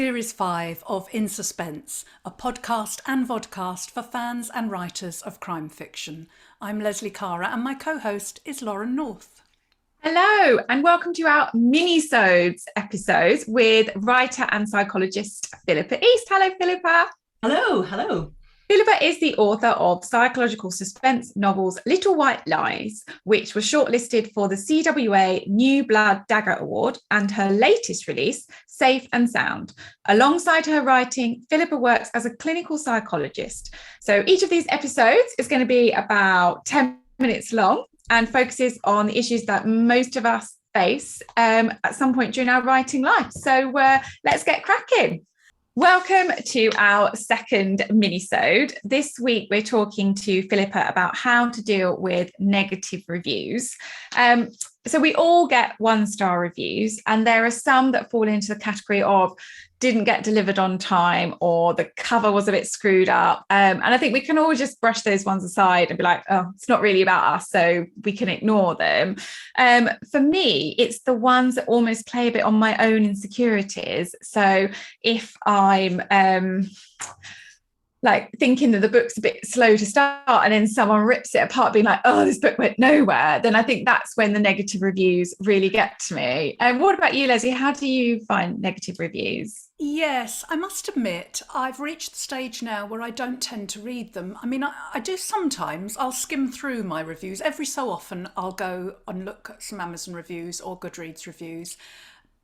Series 5 of In Suspense, a podcast and vodcast for fans and writers of crime fiction. I'm Leslie Cara and my co-host is Lauren North. Hello and welcome to our Minisodes episodes with writer and psychologist Philippa East. Hello, Philippa. Hello. Philippa is the author of psychological suspense novels Little White Lies, which was shortlisted for the CWA New Blood Dagger Award, and her latest release, Safe and Sound. Alongside her writing, Philippa works as a clinical psychologist. So each of these episodes is going to be about 10 minutes long and focuses on the issues that most of us face at some point during our writing life. So let's get cracking. Welcome to our second minisode. This week, we're talking to Philippa about how to deal with negative reviews. So we all get 1-star reviews, and there are some that fall into the category of didn't get delivered on time or the cover was a bit screwed up. And I think we can all just brush those ones aside and be like, oh, it's not really about us, so we can ignore them. For me, it's the ones that almost play a bit on my own insecurities. So if I'm like thinking that the book's a bit slow to start and then someone rips it apart being like, oh, this book went nowhere, then I think that's when the negative reviews really get to me. And what about you, Leslie? How do you find negative reviews? Yes, I must admit, I've reached the stage now where I don't tend to read them. I mean, I do sometimes. I'll skim through my reviews. Every so often, I'll go and look at some Amazon reviews or Goodreads reviews.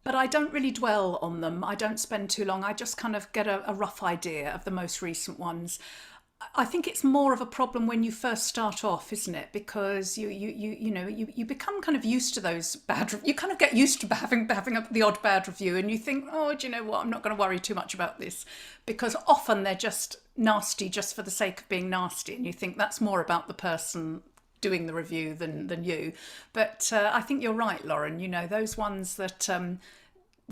But I don't really dwell on them. I don't spend too long. I just kind of get a rough idea of the most recent ones. I think it's more of a problem when you first start off, isn't it? Because you become kind of used to those bad. You kind of get used to having the odd bad review, and you think, oh, do you know what? I'm not going to worry too much about this, because often they're just nasty just for the sake of being nasty, and you think that's more about the person doing the review than you. But I think you're right, Lauren. You know, those ones that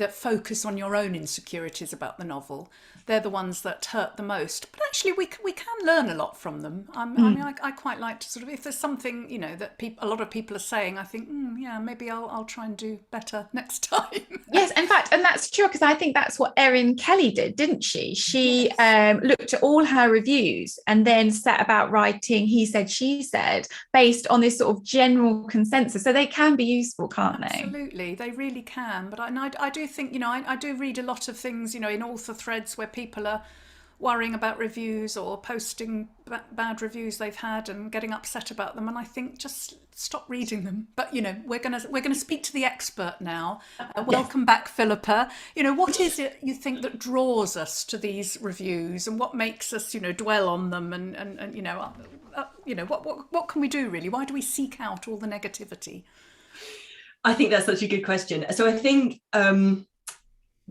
focus on your own insecurities about the novel, they're the ones that hurt the most. But actually, we can learn a lot from them. I mean, I quite like to sort of, if there's something, you know, that a lot of people are saying, I think, yeah, maybe I'll try and do better next time. Yes, in fact, and that's true, because I think that's what Erin Kelly did, didn't she? She looked at all her reviews and then set about writing he said, she said, based on this sort of general consensus. So they can be useful, can't they? Absolutely, they really can. But I do think, you know, I do read a lot of things, you know, in author threads where people are worrying about reviews or posting bad reviews they've had and getting upset about them, and I think just stop reading them. But you know, we're gonna speak to the expert now. Welcome back, Philippa. You know, what is it you think that draws us to these reviews, and what makes us, you know, dwell on them, and you know, what can we do really? Why do we seek out all the negativity? I think that's such a good question. So I think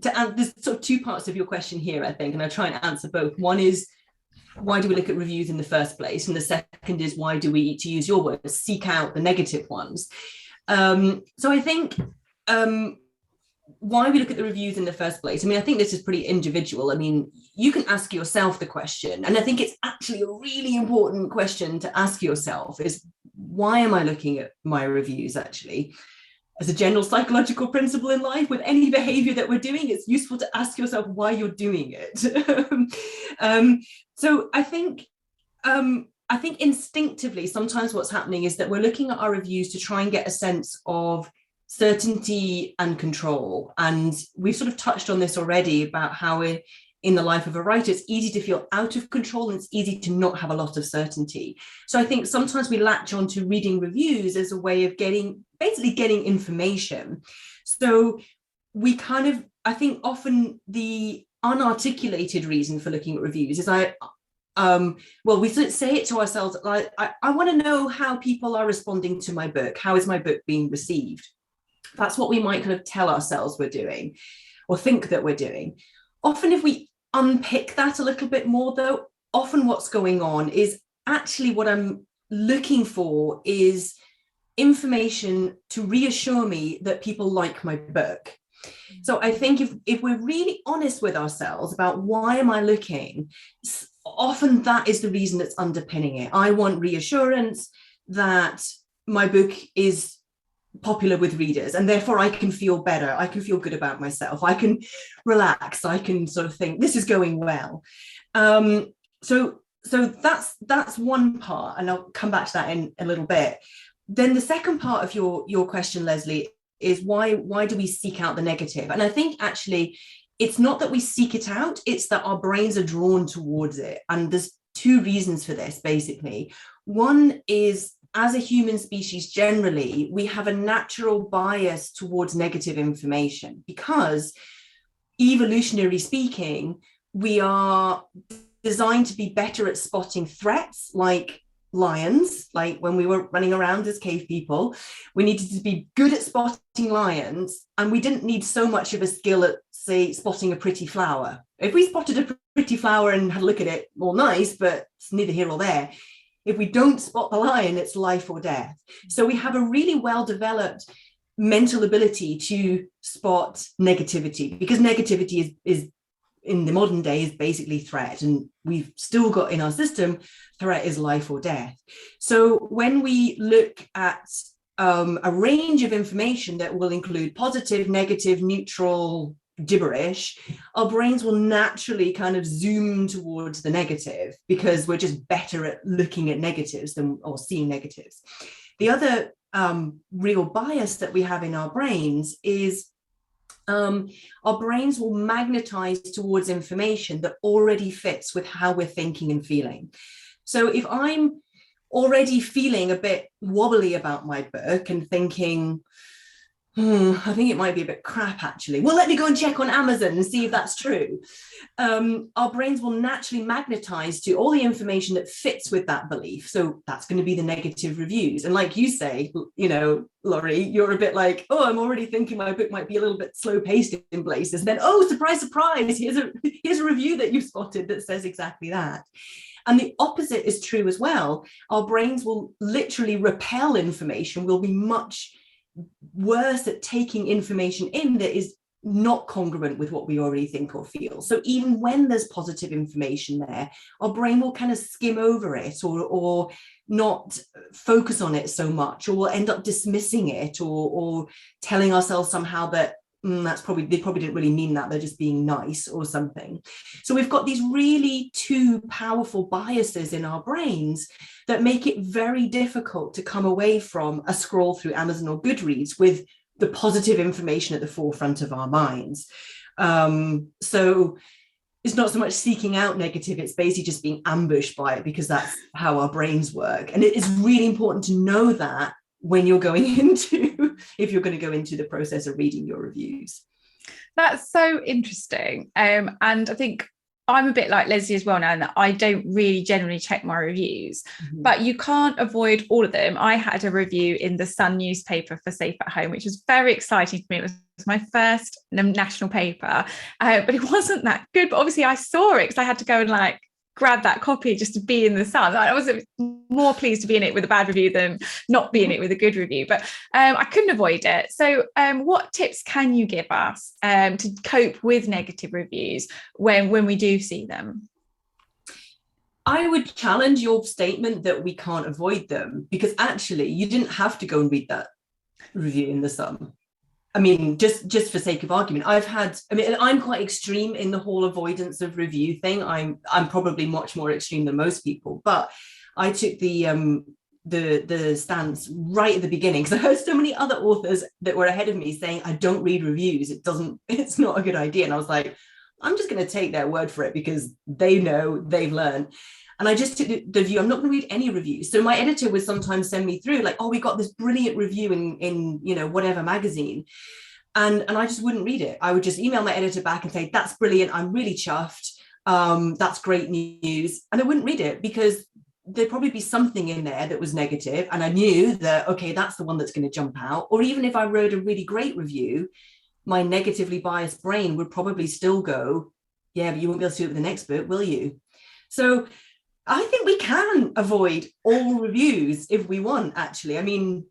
there's sort of two parts of your question here, I think, and I'll try and answer both. One is, why do we look at reviews in the first place? And the second is, why do we, to use your words, seek out the negative ones? So I think why we look at the reviews in the first place, I mean, I think this is pretty individual. I mean, you can ask yourself the question, and I think it's actually a really important question to ask yourself, is why am I looking at my reviews actually? As a general psychological principle in life, with any behavior that we're doing, it's useful to ask yourself why you're doing it. So I think instinctively, sometimes what's happening is that we're looking at our reviews to try and get a sense of certainty and control. And we've sort of touched on this already about how in the life of a writer, it's easy to feel out of control and it's easy to not have a lot of certainty. So I think sometimes we latch on to reading reviews as a way of getting information. So we kind of, I think often the unarticulated reason for looking at reviews is we sort of say it to ourselves, like, I want to know how people are responding to my book. How is my book being received? That's what we might kind of tell ourselves we're doing or think that we're doing. Often if we unpick that a little bit more, though, often what's going on is actually what I'm looking for is information to reassure me that people like my book. So I think if we're really honest with ourselves about why am I looking, often that is the reason that's underpinning it. I want reassurance that my book is popular with readers, and therefore I can feel better, I can feel good about myself, I can relax, I can sort of think this is going well. So that's one part, and I'll come back to that in a little bit. Then the second part of your question, Leslie, is why do we seek out the negative? And I think actually it's not that we seek it out, it's that our brains are drawn towards it. And there's two reasons for this, basically. One is, as a human species generally, we have a natural bias towards negative information because, evolutionary speaking, we are designed to be better at spotting threats like lions. Like when we were running around as cave people, we needed to be good at spotting lions, and we didn't need so much of a skill at, say, spotting a pretty flower. If we spotted a pretty flower and had a look at it, all nice, but it's neither here or there. If we don't spot the lion, it's life or death. So we have a really well-developed mental ability to spot negativity, because negativity is in the modern day is basically threat, and we've still got in our system threat is life or death. So when we look at a range of information that will include positive, negative, neutral, gibberish, our brains will naturally kind of zoom towards the negative because we're just better at looking at negatives or seeing negatives. The other real bias that we have in our brains is our brains will magnetize towards information that already fits with how we're thinking and feeling. So if I'm already feeling a bit wobbly about my book and thinking, I think it might be a bit crap, actually. Well, let me go and check on Amazon and see if that's true. Our brains will naturally magnetize to all the information that fits with that belief. So that's going to be the negative reviews. And like you say, you know, Laurie, you're a bit like, oh, I'm already thinking my book might be a little bit slow paced in places. And then, oh, surprise, surprise, here's a review that you've spotted that says exactly that. And the opposite is true as well. Our brains will literally repel information. We'll be much worse at taking information in that is not congruent with what we already think or feel. So even when there's positive information there, our brain will kind of skim over it or not focus on it so much, or we'll end up dismissing it or telling ourselves somehow that they probably didn't really mean that, they're just being nice or something. So we've got these really two powerful biases in our brains that make it very difficult to come away from a scroll through Amazon or Goodreads with the positive information at the forefront of our minds. So it's not so much seeking out negative, it's basically just being ambushed by it, because that's how our brains work. And it is really important to know that when you're going into, if you're going to go into the process of reading your reviews. That's so interesting. And I think I'm a bit like Leslie as well now, in that I don't really generally check my reviews, but you can't avoid all of them. I had a review in the Sun newspaper for Safe at Home, which was very exciting for me. It was my first national paper, but it wasn't that good. But obviously I saw it because I had to go and like grab that copy just to be in the Sun. I was more pleased to be in it with a bad review than not be in it with a good review, but I couldn't avoid it. So what tips can you give us to cope with negative reviews when we do see them? I would challenge your statement that we can't avoid them, because actually you didn't have to go and read that review in the Sun. I mean, just for sake of argument, I'm quite extreme in the whole avoidance of review thing. I'm probably much more extreme than most people, but I took the stance right at the beginning because I heard so many other authors that were ahead of me saying, I don't read reviews. It's not a good idea. And I was like, I'm just going to take their word for it because they know, they've learned. And I just took the view, I'm not going to read any reviews. So my editor would sometimes send me through like, oh, we got this brilliant review in whatever magazine. And I just wouldn't read it. I would just email my editor back and say, that's brilliant. I'm really chuffed. That's great news. And I wouldn't read it because there'd probably be something in there that was negative. And I knew that, okay, that's the one that's going to jump out. Or even if I wrote a really great review, my negatively biased brain would probably still go, yeah, but you won't be able to do it with the next book, will you? So I think we can avoid all reviews if we want, actually. I mean,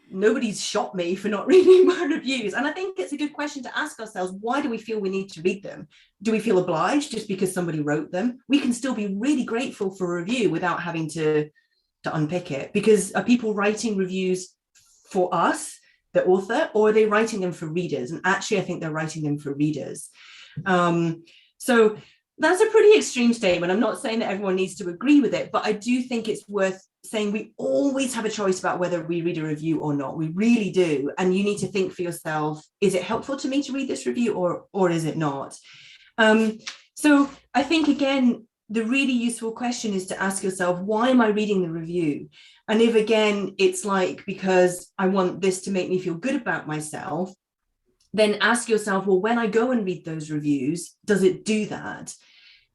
nobody's shot me for not reading my reviews. And I think it's a good question to ask ourselves, why do we feel we need to read them? Do we feel obliged just because somebody wrote them? We can still be really grateful for a review without having to unpick it, because are people writing reviews for us the author, or are they writing them for readers? And actually, I think they're writing them for readers. So that's a pretty extreme statement. I'm not saying that everyone needs to agree with it, but I do think it's worth saying we always have a choice about whether we read a review or not. We really do. And you need to think for yourself, is it helpful to me to read this review or is it not? So I think, again, the really useful question is to ask yourself, why am I reading the review? And if, again, it's like, because I want this to make me feel good about myself, then ask yourself, well, when I go and read those reviews, does it do that?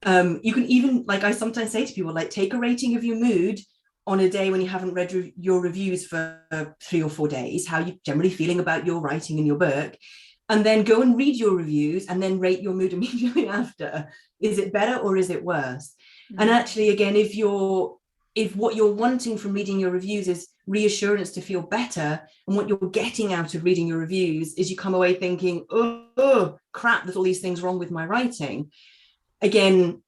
You can even, like I sometimes say to people, like, take a rating of your mood on a day when you haven't read your reviews for 3 or 4 days, how you're generally feeling about your writing and your book, and then go and read your reviews and then rate your mood immediately after. Is it better or is it worse? Mm-hmm. And actually, again, if what you're wanting from reading your reviews is reassurance to feel better, and what you're getting out of reading your reviews is you come away thinking, oh crap, there's all these things wrong with my writing. Again,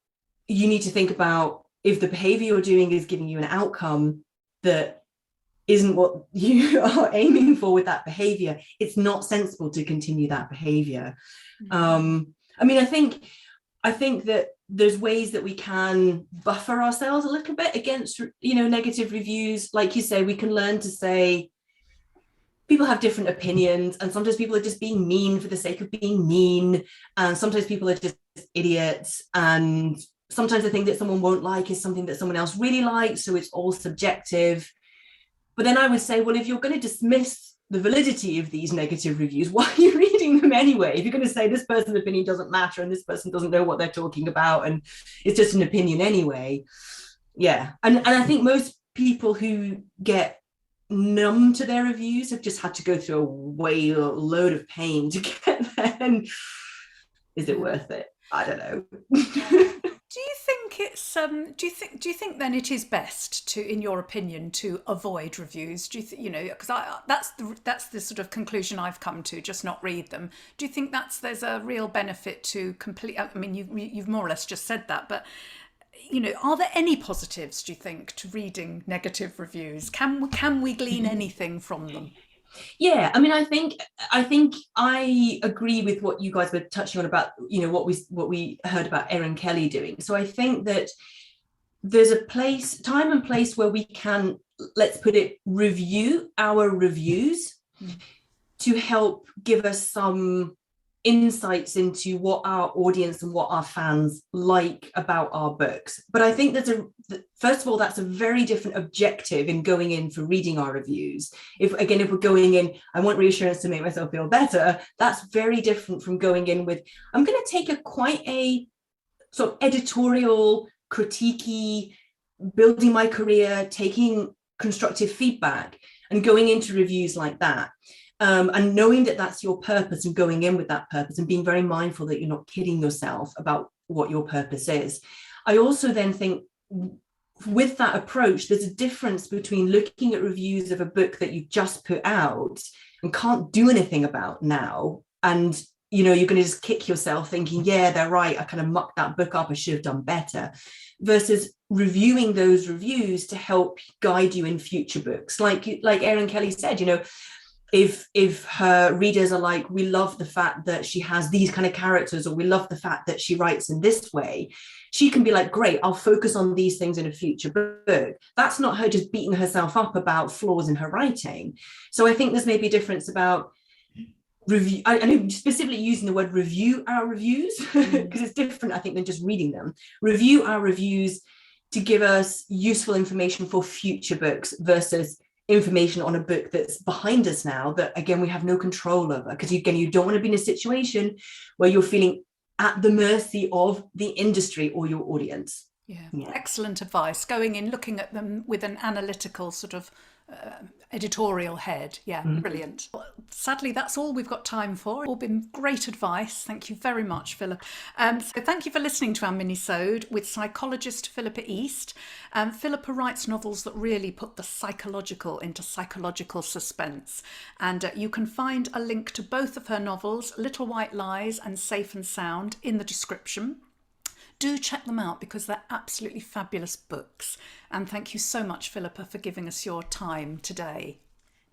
you need to think about, if the behavior you're doing is giving you an outcome that isn't what you are aiming for with that behavior, it's not sensible to continue that behavior. Mm-hmm. I mean, I think that there's ways that we can buffer ourselves a little bit against, negative reviews. Like you say, we can learn to say, people have different opinions, and sometimes people are just being mean for the sake of being mean, and sometimes people are just idiots, and sometimes the thing that someone won't like is something that someone else really likes, so it's all subjective. But then I would say, well, if you're going to dismiss the validity of these negative reviews, why are you reading them anyway? If you're going to say this person's opinion doesn't matter and this person doesn't know what they're talking about and it's just an opinion anyway. Yeah. And I think most people who get numb to their reviews have just had to go through a load of pain to get there. And is it worth it? I don't know. Do you think it's do you think then it is best to, in your opinion, to avoid reviews? Do you because that's the sort of conclusion I've come to, just not read them. Do you think there's a real benefit to complete? I mean, you've more or less just said that, but are there any positives, do you think, to reading negative reviews? Can we glean anything from them? Yeah, I mean, I think I agree with what you guys were touching on about, what we heard about Erin Kelly doing. So I think that there's a time and place where we can, let's put it, review our reviews to help give us some insights into what our audience and what our fans like about our books. But I think first of all, that's a very different objective in going in for reading our reviews. If we're going in, I want reassurance to make myself feel better, that's very different from going in with, I'm going to take quite a sort of editorial, critiquey, building my career, taking constructive feedback, and going into reviews like that. And knowing that that's your purpose and going in with that purpose and being very mindful that you're not kidding yourself about what your purpose is. I also then think with that approach, there's a difference between looking at reviews of a book that you've just put out and can't do anything about now. And, you're going to just kick yourself thinking, yeah, they're right, I kind of mucked that book up, I should have done better, versus reviewing those reviews to help guide you in future books. Like Erin Kelly said, if her readers are like, we love the fact that she has these kind of characters, or we love the fact that she writes in this way, she can be like, great, I'll focus on these things in a future book. That's not her just beating herself up about flaws in her writing. So I think there's maybe a difference about review. I know specifically using the word review our reviews, because it's different, I think, than just reading them. Review our reviews to give us useful information for future books versus information on a book that's behind us now that, again, we have no control over, because you don't want to be in a situation where you're feeling at the mercy of the industry or your audience. Yeah. Excellent advice. Going in, looking at them with an analytical sort of editorial head. Yeah, brilliant. Well, sadly, that's all we've got time for. All been great advice. Thank you very much, Philip. So thank you for listening to our minisode with psychologist Philippa East. Philippa writes novels that really put the psychological into psychological suspense. And you can find a link to both of her novels, Little White Lies and Safe and Sound, in the description. Do check them out because they're absolutely fabulous books. And thank you so much, Philippa, for giving us your time today.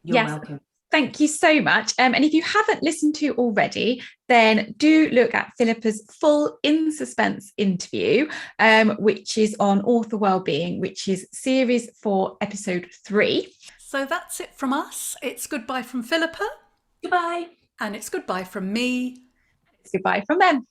You're welcome. Thank you so much. And if you haven't listened to already, then do look at Philippa's full In Suspense interview, which is on author wellbeing, which is series 4, episode 3. So that's it from us. It's goodbye from Philippa. Goodbye. And it's goodbye from me. It's goodbye from them.